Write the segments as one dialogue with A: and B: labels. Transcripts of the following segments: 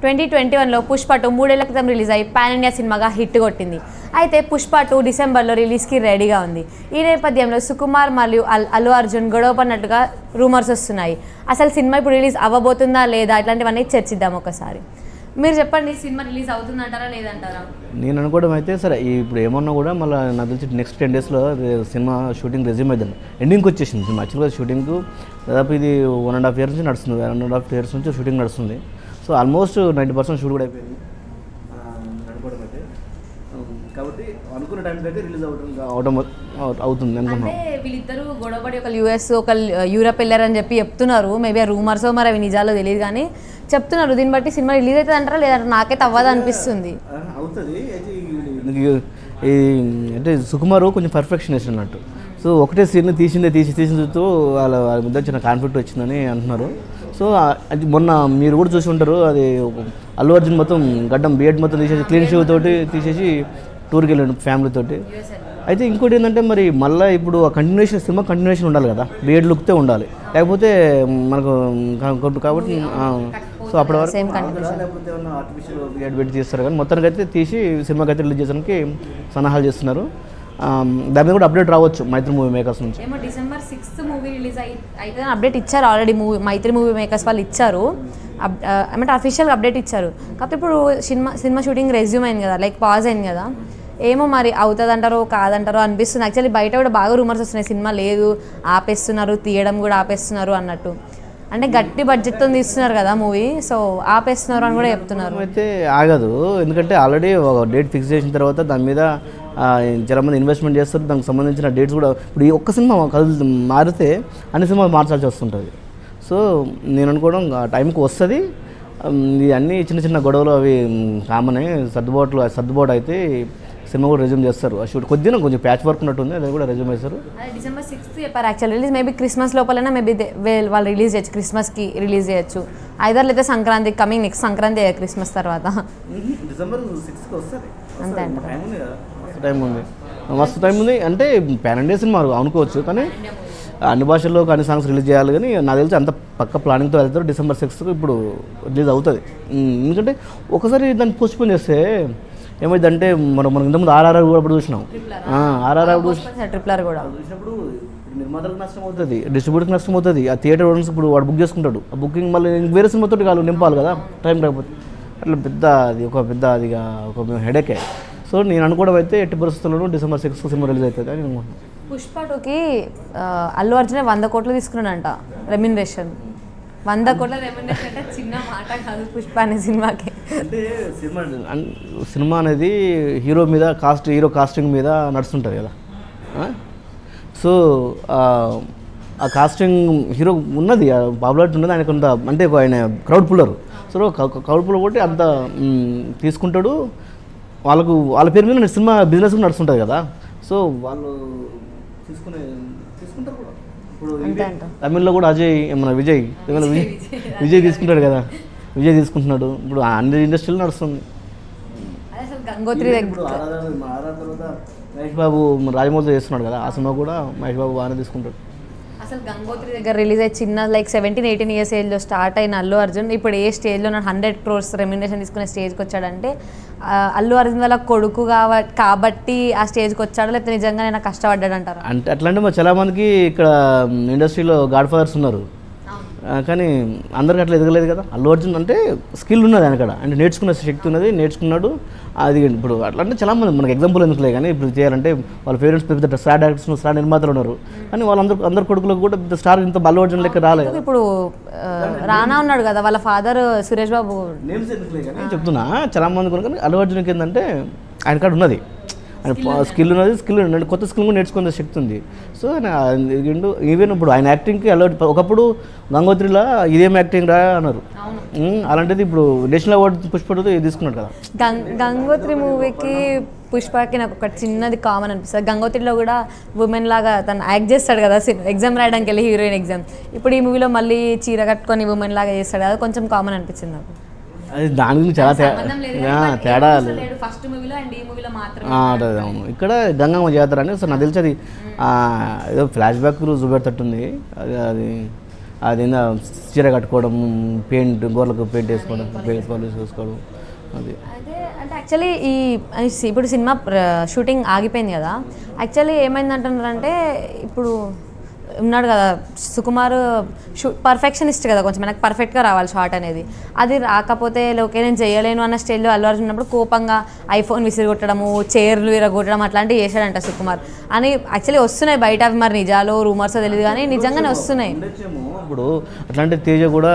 A: 2021లో పుష్ప 2 3 ఏళ్ల క్రితం రిలీజ్ అయ్యి పాన్ ఇండియా సినిమాగా హిట్ కొట్టింది. అయితే పుష్ప 2 డిసెంబర్లో రిలీజ్కి రెడీగా ఉంది. ఈ నేపథ్యంలో సుకుమార్ మరియు అల్లు అర్జున్ గొడవ పడినట్టుగా రూమర్స్ వస్తున్నాయి. అసలు సినిమా ఇప్పుడు రిలీజ్ అవ్వబోతుందా లేదా ఇట్లాంటివన్నీ చర్చిద్దాం ఒకసారి. మీరు చెప్పండి, సినిమా రిలీజ్ అవుతుందంటారా లేదంటారా?
B: నేను అనుకోవడం అయితే సరే ఇప్పుడు ఏమన్నా కూడా మళ్ళీ నాకు తెలిసి నెక్స్ట్ 10 డేస్లో సినిమా షూటింగ్ రెజ్యూమ్ అవుతుంది. ఎండింగ్కి వచ్చేసింది సినిమా. యాక్చువల్గా షూటింగ్ దాదాపు ఇది 1.5 years నుంచి నడుస్తుంది. 1.5 years నుంచి షూటింగ్ నడుస్తుంది. సో ఆల్మోస్ట్ 90% షూట్ కూడా అయిపోయింది అనుకోవడం అయితే. కాబట్టి అనుకున్న టైం దగ్గర రిలీజ్ అవుతుంది అనుకున్నాం.
A: అంటే వీళ్ళిద్దరూ గొడవపడి ఒక US ఒక యూరప్ వెళ్ళారని చెప్పి చెప్తున్నారు. మేబీ ఆ రూమర్స్ మరి అవి నిజాలో తెలియదు కానీ చెప్తున్నారు. దీన్ని బట్టి సినిమా రిలీజ్ అవుతుంది అంటారా లేదంటే నాకైతే అవ్వదు అనిపిస్తుంది.
B: అవుతుంది అంటే సుకుమారు కొంచెం పర్ఫెక్షనిస్ట్ అన్నట్టు. సో ఒకటే సీన్ తీసి చూస్తూ వాళ్ళ మధ్య చిన్న కాన్ఫ్లిక్ట్ వచ్చిందని అంటున్నారు. సో అది మొన్న మీరు కూడా చూసి ఉంటారు, అది అల్లు అర్జున్ మొత్తం గడ్డం బియడ్ మొత్తం తీసేసి క్లీన్ షూ తోటి తీసేసి టూర్కి వెళ్ళాడు ఫ్యామిలీతోటి. అయితే ఇంకోటి ఏంటంటే మరి మళ్ళీ ఇప్పుడు ఆ సినిమా కంటిన్యూషన్ ఉండాలి కదా, బియడ్ లుక్తే ఉండాలి, లేకపోతే మనకు కాబట్టి సో అప్పటి వరకు లేకపోతే ఏమన్నా ఆర్టిఫిషియల్ బియడ్ పెట్టి చేస్తారు. కానీ మొత్తానికి అయితే తీసి సినిమాకి అయితే రిలీజ్ చేయడానికి సన్నాహాలు చేస్తున్నారు. దాని మీద కూడా అప్డేట్ రావచ్చు మైత్రి మూవీ మేకర్స్ నుంచి.
A: ఏమో December 6th మూవీ రిలీజ్ అయితే అప్డేట్ ఇచ్చారు ఆల్రెడీ. మైత్రి మూవీ మేకర్స్ వాళ్ళు ఇచ్చారు, అంటే అఫీషియల్గా అప్డేట్ ఇచ్చారు. కాకపోతే ఇప్పుడు సినిమా షూటింగ్ రెజ్యూమ్ అయింది కదా, లైక్ పాజ్ అయింది కదా. ఏమో మరి అవుతుంది అంటారో కాదంటారో అనిపిస్తుంది. యాక్చువల్లీ బయట కూడా బాగా రూమర్స్ వస్తున్నాయి, సినిమా లేదు, ఆపేస్తున్నారు, తీయడం కూడా ఆపేస్తున్నారు అన్నట్టు. అంటే గట్టి బడ్జెట్తో తీస్తున్నారు కదా మూవీ, సో ఆపేస్తున్నారు అని కూడా చెప్తున్నారు.
B: అయితే ఆగదు, ఎందుకంటే ఆల్రెడీ ఒక డేట్ ఫిక్స్ చేసిన తర్వాత దాని మీద చాలామంది ఇన్వెస్ట్మెంట్ చేస్తారు. దానికి సంబంధించిన డేట్స్ కూడా ఇప్పుడు ఈ ఒక్క సినిమా మారితే అన్ని సినిమాలు మార్చాల్సి వస్తుంటుంది. సో నేను అనుకోవడం ఆ టైంకి వస్తుంది. అన్నీ చిన్న గొడవలు అవి కామనే, సర్దుబాటు అయితే సినిమా కూడా రెజ్యూమ్ చేస్తారు. ఆ షూట్ కొంచెం ప్యాచ్ వర్క్ ఉన్నట్టుంది, అది కూడా రెజ్యూమ్ చేస్తారు.
A: December 6th చెప్పారు యాక్చువల్ రిలీజ్. మేబీ క్రిస్మస్ లోపలైనా మేబీ వాళ్ళు రిలీజ్ చేయొచ్చు, క్రిస్మస్కి రిలీజ్ చేయొచ్చు. ఐదర్ లేదా Sankranti, coming next Sankranti Christmas తర్వాత.
B: December 6th వస్తుంది
A: అంతే అంటారు.
B: మస్తు టైం ఉంది. అంటే పాన్ ఇండియా సినిమా అనుకోవచ్చు, కానీ అన్ని భాషల్లో అన్ని సాంగ్స్ రిలీజ్ చేయాలి. కానీ నాకు తెలిసి అంత పక్క ప్లానింగ్తో వెళ్తారు. December 6th ఇప్పుడు రిలీజ్ అవుతుంది. ఎందుకంటే ఒకసారి దాన్ని పోస్ట్పోన్ చేస్తే ఏమైందంటే మనం ఇంతకుముందు ఆర్ఆర్ఆర్ కూడా చూసినాం. ఆర్ఆర్ఆర్ చూసినప్పుడు నిర్మాతలకు నష్టం అవుతుంది, డిస్ట్రిబ్యూటర్కి నష్టం అవుతుంది. ఆ థియేటర్ ఓనర్స్ ఇప్పుడు వాడు బుక్ చేసుకుంటాడు, ఆ బుకింగ్ మళ్ళీ వేరే సినిమాతో కాదు నింపాలి కదా, టైం రాకపోతే అట్లా ఒక హెడేకే. సో నేను అనుకోవడం అయితే ఎట్టి పరిస్థితుల్లోనూ December 6th సినిమా రిలీజ్ అవుతుంది అని అనుకుంటున్నాను.
A: పుష్ప 2కి అల్లు అర్జునే 100 కోట్లు తీసుకున్నాడంట రెమ్యునరేషన్. 100 కోట్ల రెమ్యునరేషన్ అంటే చిన్న మాట కాదు పుష్ప అనే సినిమాకి.
B: అంటే సినిమా అనేది హీరో కాస్టింగ్ మీద నడుస్తుంటుంది కదా. సో ఆ కాస్టింగ్ హీరో ఉన్నది, పాపులారిటీ ఉన్నది, ఆయనకు కొంత అంటే ఆయన crowd puller. So crowd puller కొట్టి అంత తీసుకుంటాడు. వాళ్ళ పేరు మీద సినిమా బిజినెస్ కూడా నడుస్తుంటుంది కదా. సో వాళ్ళు తీసుకుంటారు కూడా. ఇప్పుడు తమిళ్లో కూడా మన విజయ్ తీసుకుంటాడు కదా, విజయ్ తీసుకుంటున్నాడు. ఇప్పుడు అన్ని ఇండస్ట్రీలో నడుస్తుంది.
A: గంగోత్రి
B: మహేష్ బాబు రాజమౌళితో చేస్తున్నాడు కదా, ఆ సినిమా కూడా మహేష్ బాబు బాగానే తీసుకుంటాడు.
A: అసలు గంగోత్రి దగ్గర రిలీజ్ అయ్యి చిన్న లైక్ 17-18 years ఏజ్లో స్టార్ట్ అయిన అల్లు అర్జున్ ఇప్పుడు ఏ స్టేజ్లో 100 crores రెమ్యునరేషన్ తీసుకునే స్టేజ్కి వచ్చాడంటే అల్లు అర్జున్ వాళ్ళ కొడుకు కాబట్టి ఆ స్టేజ్కి వచ్చాడు, లేకపోతే నిజంగా నేను కష్టపడ్డాడు అంటారు.
B: అంటే అట్లాంటి చాలా మందికి ఇక్కడ ఇండస్ట్రీలో గాడ్ ఫాదర్స్ ఉన్నారు, కానీ అందరికి అట్లా ఎదగలేదు కదా. అల్లు అర్జున్ అంటే స్కిల్ ఉన్నది ఆయన కాడ, అంటే నేర్చుకునే శక్తి ఉన్నది, నేర్చుకున్నాడు. అది ఇప్పుడు అట్లా అంటే చాలా మంది మనకు ఎగ్జాంపుల్ ఎందుకులే, కానీ ఇప్పుడు చేయాలంటే వాళ్ళ పేరెంట్స్ పెద్ద స్టార్ డైరెక్టర్స్, స్టార్ నిర్మాతలు ఉన్నారు, కానీ అందరు కొడుకులకు కూడా పెద్ద స్టార్ ఇంత అల్లు అర్జున్ లెక్క రాలేదు.
A: ఇప్పుడు రానా ఉన్నాడు కదా, వాళ్ళ ఫాదర్ సురేష్ బాబు
B: నేమ్స్ ఎందుకులే కానీ చెప్తున్నా. చాలా మంది కూడా, కానీ అల్లు అర్జున్కి ఏంటంటే ఆయన కాడ ఉన్నది, ఆయన స్కిల్ ఉన్నది, కొత్త స్కిల్ కూడా నేర్చుకునే శక్తి ఉంది. సో ఈవెన్ ఇప్పుడు ఆయన యాక్టింగ్కి ఒకప్పుడు గంగోత్రిలో ఇదేం యాక్టింగ్ రా అన్నారు. అలాంటిది ఇప్పుడు నేషనల్ అవార్డు పుష్పతో తీసుకున్నాడు కదా.
A: గంగోత్రి మూవీకి పుష్పకి నాకు ఒక చిన్నది కామన్ అనిపిస్తుంది. గంగోత్రిలో కూడా ఉమెన్ లాగా తను యాక్ట్ చేస్తాడు కదా, ఎగ్జామ్ రాయడానికి వెళ్ళి హీరోయిన్ ఎగ్జామ్. ఇప్పుడు ఈ మూవీలో మళ్ళీ చీర కట్టుకొని ఉమెన్ లాగా చేస్తాడు కదా, కొంచెం కామన్ అనిపించింది నాకు.
B: అది దాని గురించి చాలా తేడా. అవును, ఇక్కడ గంగమ్మ జాతర అని నాకు తెలిసి అది ఏదో ఫ్లాష్ బ్యాక్ చూపెడుతుంది. అది అది చీర కట్టుకోవడం, పెయింట్ గోర్లకు పెయింట్ వేసుకోవడం, పాలిష్ వేసుకోవడం అది.
A: అయితే అంటే యాక్చువల్లీ ఇప్పుడు సినిమా షూటింగ్ ఆగిపోయింది కదా, యాక్చువల్లీ ఏమైందంటున్నారంటే ఇప్పుడు ఉన్నాడు కదా సుకుమార్ పర్ఫెక్షనిస్ట్ కదా, కొంచెం మనకు పర్ఫెక్ట్గా రావాలి షాట్ అనేది. అది రాకపోతే ఓకే నేను చేయలేను అన్న స్టేజ్లో అల్లు అర్జున్ ఉన్నప్పుడు కోపంగా ఐఫోన్ విసిరిగొట్టడము, చైర్లు విరగొట్టడం అట్లాంటివి చేశాడంట సుకుమార్ అని యాక్చువల్లీ వస్తున్నాయి బయట. అవి మరి నిజాలు రూమర్స్ తెలియదు కానీ నిజంగానే వస్తున్నాయి.
B: ఇప్పుడు అట్లాంటి తేజ కూడా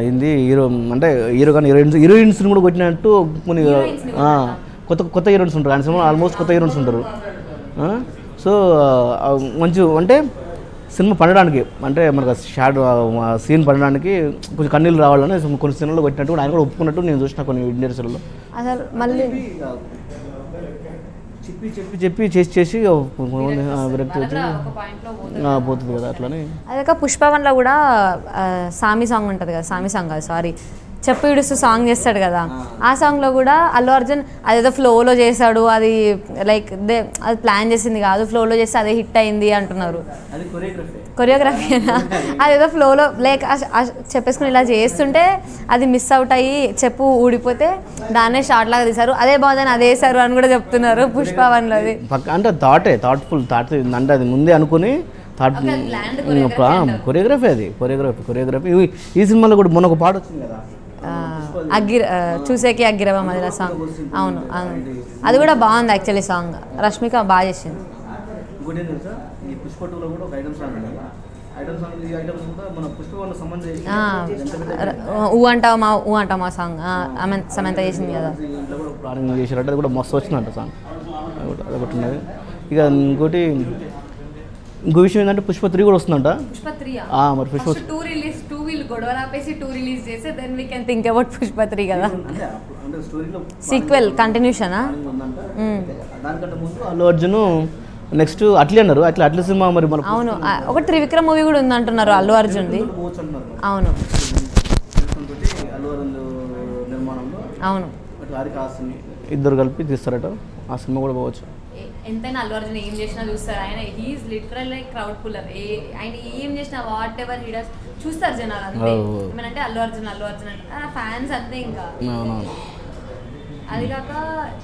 B: ఏంది హీరో అంటే హీరో కానీ హీరోయిన్స్ని కూడా కొట్టినట్టు కొన్ని కొత్త కొత్త హీరోయిన్స్ ఉంటారు. ఆయన సినిమా ఆల్మోస్ట్ కొత్త హీరోయిన్స్ ఉంటారు. సో మంచి అంటే సినిమా పడడానికి అంటే మనకు సీన్ పడడానికి కొంచెం కన్నీళ్ళు రావాలని కొన్ని సినిమాలో కొట్టినట్టు కూడా ఆయన కూడా ఒప్పుకున్నట్టు నేను చూసిన కొన్ని ఇండస్ట్రీలో.
A: అసలు మళ్ళీ
B: చెప్పి చేసి విరక్తి వచ్చి పోతుంది కదా అట్లని.
A: అదే పుష్పవన్లో కూడా సామి సాంగ్ ఉంటుంది కదా, సామి సాంగ్ కాదు సారీ చెప్పు ఇడుస్తూ సాంగ్ చేస్తాడు కదా, ఆ సాంగ్లో కూడా అల్లు అర్జున్ అదేదో ఫ్లోలో చేశాడు, అది లైక్ అది ప్లాన్ చేసింది కాదు, ఫ్లోలో చేస్తే అదే హిట్ అయింది అంటున్నారు. కొరియోగ్రఫీనా? అదేదో ఫ్లోలో లైక్ చెప్పేసుకుని ఇలా చేస్తుంటే అది మిస్ అవుట్ అయ్యి చెప్పు ఊడిపోతే దాన్నే షార్ట్ లాగా తీశారు, అదే బాగుందని అదే వేశారు అని కూడా చెప్తున్నారు పుష్పవన్లో. అది
B: అంటే థాట్ఫుల్ అంటే అది ముందే అనుకుని కొరియోగ్రఫీ, అది కొరియోగ్రఫీ. ఈ సినిమాలో కూడా మొన్న ఒక పాట వచ్చింది కదా
A: చూసేకి అగ్గిరవ మదిల సాంగ్. అవును అది కూడా బాగుంది యాక్చువల్లీ సాంగ్, రష్మిక బాగా చేసింది. ఊ అంటావు మా సాంగ్ సమంత చేసింది కదా,
B: ప్లానింగ్ చేసినట్టు అది కూడా మస్తు వచ్చిందంట సాంగ్, అదొకటి ఉన్నది. ఇక ఇంకో విషయం ఏంటంటే పుష్ప 3 కూడా వస్తుందంట. మరి పుష్ప
A: 2 గొడవ ఆపేసి 2 రిలీజ్ చేస్తే then we can think about Pushpa 3 కదా, సీక్వెల్ కంటిన్యూషనా.
B: దానికంటే ముందు అల్లు అర్జున్ నెక్స్ట్ అట్లే అన్నారు, అట్లే సినిమా మరి మన
A: అవును ఒక త్రివిక్రమ్ మూవీ కూడా ఉంది అంటున్నారు అల్లు అర్జున్ది. అవును అవును
B: ఇద్దరు కలిపి తీస్తారట, ఆ సినిమా కూడా పోవచ్చు.
A: ఎంతైనా అల్లు అర్జున్ ఏం చేసినా చూస్తారు, ఆయన he's literal like crowd puller. ఆయన ఏం చేసినా వాట్ ఎవర్ హీ డస్ చూస్తారు జనాలు అంతే. ఏమంటే అల్లు అర్జున్ అంటే ఫ్యాన్స్ అంతే. ఇంకా అది కాక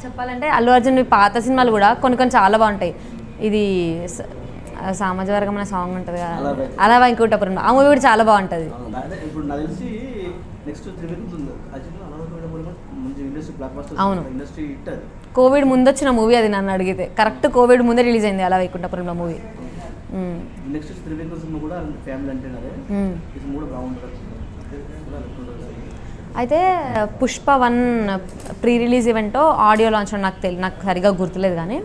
A: చెప్పాలంటే అల్లు అర్జున్ పాత సినిమాలు కూడా కొన్ని చాలా బాగుంటాయి. ఇది సామాజిక వర్గం అనే సాంగ్ ఉంటుంది కదా, అలా వెంకటపురం, ఆ మూవీ కూడా చాలా బాగుంటుంది. అవును కోవిడ్ ముందు వచ్చిన మూవీ అది, నన్ను అడిగితే కరెక్ట్ కోవిడ్ ముందే రిలీజ్ అయింది అలా వైకుంఠపురంలో మూవీ. అయితే Pushpa 1 pre release event audio launch నాకు సరిగా గుర్తులేదు కానీ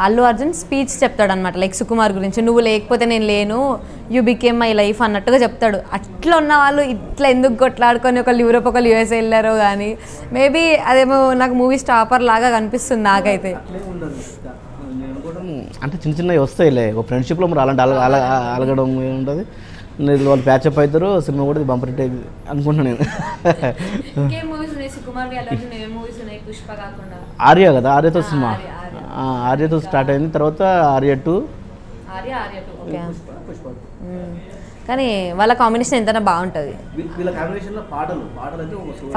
A: అల్లు అర్జున్ స్పీచ్ చెప్తాడనమాట, లైక్ సుకుమార్ గురించి, నువ్వు లేకపోతే నేను లేను, యూ బికేమ్ మై లైఫ్ అన్నట్టుగా చెప్తాడు. అట్లా ఉన్న వాళ్ళు ఇట్లా ఎందుకు కొట్లాడుకొని ఒకళ్ళు యూరోప్ ఒకళ్ళు యూఎస్ఏ వెళ్ళారో కానీ మేబీ అదేమో నాకు మూవీ స్టాపర్ లాగా కనిపిస్తుంది నాకైతే.
B: అంటే చిన్న చిన్నవి వస్తాయిలే ఒక ఫ్రెండ్షిప్లో మరి అలాంటి అలగడం ఏముంటుంది, వాళ్ళు ప్యాచప్ అవుతారు, సినిమా కూడా బంపర్ హిట్ అయింది అనుకుంటున్నాను నేను. ఆర్య కదా, ఆర్యతో సినిమా, ఆర్యతో స్టార్ట్ అయింది, తర్వాత ఆర్య 2
A: కానీ వాళ్ళ కాంబినేషన్ ఎంతైనా బాగుంటుంది.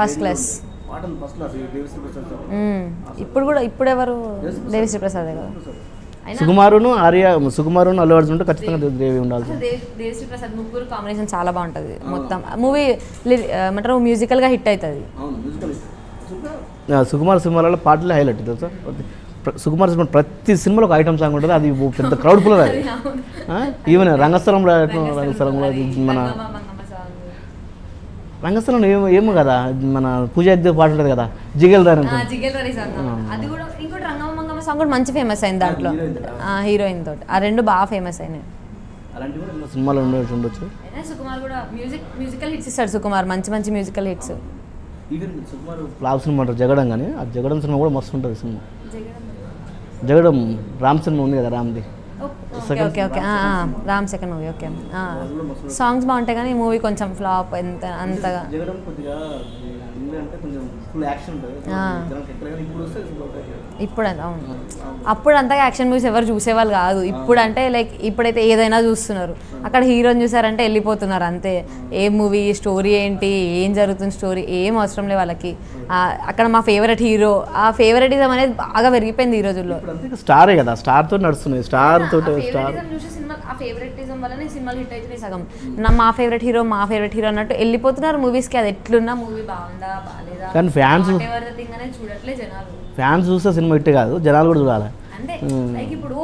A: First class. ఇప్పుడు ఎవరు దేవిశ్రీ ప్రసాద్ కదా.
B: సుకుమారును అల్లు అర్జున్ ఉంటే ఖచ్చితంగా దేవి ఉండాలి.
A: దేవిశ్రీ ప్రసాద్ ముగ్గురు కాంబినేషన్ చాలా బాగుంటుంది. మొత్తం మూవీ ఏమంటారు మ్యూజికల్గా హిట్ అవుతుంది.
B: సుకుమార్ సినిమాలలో పాటలే హైలైట్ తెలుసా. సుకుమార్ సినిమా ప్రతి సినిమాలో ఒక ఐటమ్ సాంగ్ ఉంటుంది, అది పెద్ద క్రౌడ్ పుల్లర్. అది ఈవెన్ రంగస్థలంలో మన రంగస్థలం ఏమో కదా, మన పూజ పాట ఉంటుంది కదా, జిగేల్ రాని
A: సాంగ్ కూడా మంచి ఫేమస్ అయింది దాంట్లో హీరోయిన్ తోటి. ఆ 2 బాగా ఫేమస్ అయినాయి.
B: సినిమాలో ఉండొచ్చు.
A: సుకుమార్ కూడా మ్యూజికల్ హిట్స్ ఇస్తాడు. సుకుమార్ మంచి మ్యూజికల్ హిట్స్.
B: ఫ్లాప్ సినిమా అంటారు జగడం, కానీ ఆ జగడం సినిమా కూడా మస్తు ఉంటుంది. సినిమా జగడం రామ్ సినిమా ఉంది కదా, రామ్ది
A: okay Ram second movie. Okay songs బాగుంటాయి కానీ మూవీ కొంచెం ఫ్లాప్ అంతగా.
B: అంటే కొంచెం ఫుల్ యాక్షన్ ఉంటుంది ఇప్పుడు వస్తే
A: ఇప్పుడు అవును అప్పుడు అంతగా యాక్షన్ మూవీస్ ఎవరు చూసేవాళ్ళు కాదు. ఇప్పుడు అంటే లైక్ ఇప్పుడైతే ఏదైనా చూస్తున్నారు. అక్కడ హీరోని చూసారంటే వెళ్ళిపోతున్నారు అంతే. ఏ మూవీ స్టోరీ ఏంటి, ఏం జరుగుతుంది, స్టోరీ ఏం అవసరం లేదు వాళ్ళకి. అక్కడ మా ఫేవరెట్ హీరో, ఆ ఫేవరెటిజం అనేది బాగా పెరిగిపోయింది ఈ రోజుల్లో.
B: స్టారే కదా, స్టార్ తో నడుస్తున్నాయి. స్టార్ తోటి స్టార్
A: ఆ ఫేవరెటిజం వల్లనే సినిమాలు హిట్ అవుతున్నాయి సగం. మా ఫేవరెట్ హీరో అన్నట్టు వెళ్ళిపోతున్నారు మూవీస్కి. అది ఎట్లున్నా మూవీ బాగుందా బాగాలేదా
B: కానీ ఫ్యాన్స్
A: చూడట్లే జనాలు.
B: ఫ్యాన్స్ చూస్తే సినిమా హిట్ కాదు, జనాలు కూడా చూడాలి.
A: అంటే లైక్ ఇప్పుడు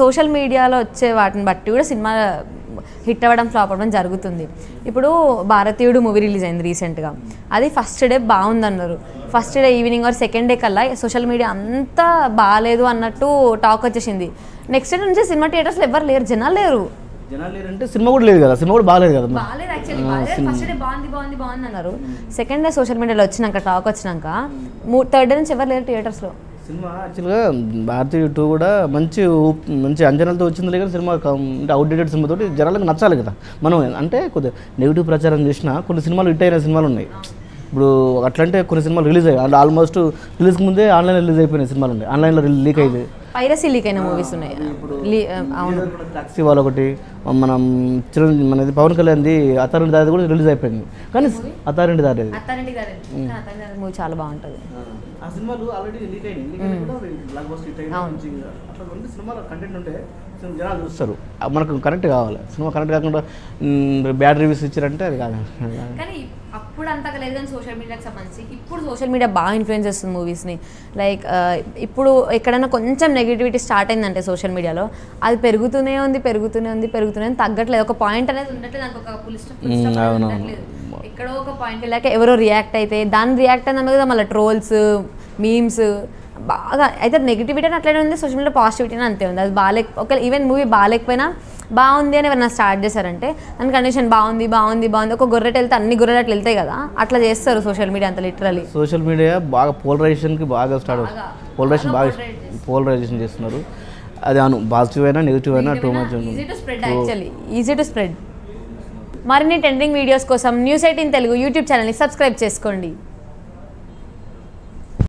A: సోషల్ మీడియాలో వచ్చే వాటిని బట్టి కూడా సినిమా హిట్ అవ్వడం ఫ్లాప్ అవ్వడం జరుగుతుంది. ఇప్పుడు భారతీయుడు మూవీ రిలీజ్ అయింది రీసెంట్గా. అది ఫస్ట్ డే బాగుందన్నారు. First day evening or second day కల్లా సోషల్ మీడియా అంతా బాగాలేదు అన్నట్టు టాక్ వచ్చేసింది. నెక్స్ట్ డే నుంచి సినిమా థియేటర్స్లో ఎవరు లేరు, జనాలు లేరు.
B: అంటే సినిమా కూడా లేదు కదా, సినిమా కూడా బాగాలేదు కదా.
A: బాగాలేదు యాక్చువల్లీ. ఫస్ట్ డే బాగుంది అన్నారు. సెకండ్ డే సోషల్ మీడియాలో వచ్చినాక టాక్ వచ్చినాక థర్డ్ డే నుంచి ఎవరు లేరు థియేటర్స్లో.
B: సినిమా యాక్చువల్గా భారతీయ 2 కూడా మంచి అంచనాలతో వచ్చింది. లేక సినిమా అంటే అవుట్డేటెడ్ సినిమా తోటి జనాలకు నచ్చాలి కదా. మనం అంటే కొద్దిగా నెగిటివ్ ప్రచారం చేసినా కొన్ని సినిమాలు హిట్ అయిన సినిమాలు ఉన్నాయి. ఇప్పుడు అట్లంటే కొన్ని సినిమాలు రిలీజ్ అయ్యాయి, ఆల్మోస్ట్ రిలీజ్కి ముందే ఆన్లైన్లో రిలీజ్ అయిపోయిన సినిమాలు ఉన్నాయి. ఆన్లైన్లో లీక్ అయ్యింది,
A: పైరసీ లీక్ అయిన మూవీస్ ఉన్నాయి. అవును,
B: టాక్సీ వాళ్ళు ఒకటి, మనం మనది పవన్ కళ్యాణ్ది అత్తారింటి దారి కూడా రిలీజ్ అయిపోయింది. కానీ అత్తారింటి దారి
A: మూవీ చాలా బాగుంటుంది.
B: ఆ సినిమాలు ఆల్రెడీ లీక్ అయినాయి. సినిమాలో కంటెంట్ ఉంటే జనాలు చూస్తారు. మనకు కరెక్ట్ కావాలి, సినిమా కరెక్ట్ కాకుండా బ్యాడ్ రివ్యూస్ ఇచ్చారంటే అది కాదు.
A: కానీ అప్పుడు అంతగా లేదు కానీ సోషల్ మీడియాకి సంబంధించి ఇప్పుడు సోషల్ మీడియా బాగా ఇన్ఫ్లుయెన్స్ చేస్తుంది మూవీస్ని. లైక్ ఇప్పుడు ఎక్కడైనా కొంచెం నెగిటివిటీ స్టార్ట్ అయిందంటే సోషల్ మీడియాలో అది పెరుగుతూనే ఉంది తగ్గట్లేదు. ఒక పాయింట్ అనేది ఉండట్లేదు, దానికి ఒక పుల్ స్టాప్ ఉండట్లేదు. ఎక్కడో ఒక పాయింట్ వెళ్ళాక ఎవరో రియాక్ట్ అయితే దాన్ని రియాక్ట్ అయిన కదా మళ్ళీ ట్రోల్స్, మీమ్స్ బాగా అయితే. నెగిటివిటీ అని అట్లనే ఉంది, సోషల్ మీడియా పాజిటివిటీ అని అంతే ఉంది. అది ఒకవేళ ఈవెన్ మూవీ బాగాలేకపోయినా బాగుంది అని ఎవరైనా స్టార్ట్ చేశారంటే దాని కండిషన్ బాగుంది. ఒక గొర్రెట్ వెళ్తే అన్ని గొర్రెలు అట్లా వెళ్తాయి కదా, అట్లా చేస్తారు సోషల్ మీడియా అంతా లిటరలీ.
B: సోషల్ మీడియా బాగా పోలరైజేషన్కి బాగా స్టార్ట్ అవుతుంది. పోలరైజేషన్ చేస్తున్నారు. అది పాజిటివ్ అయినా నెగిటివ్ అయినా too much.
A: Easy to spread. మరిన్ని ట్రెండింగ్ వీడియోస్ కోసం News18 తెలుగు యూట్యూబ్ ఛానల్ని సబ్స్క్రైబ్ చేసుకోండి.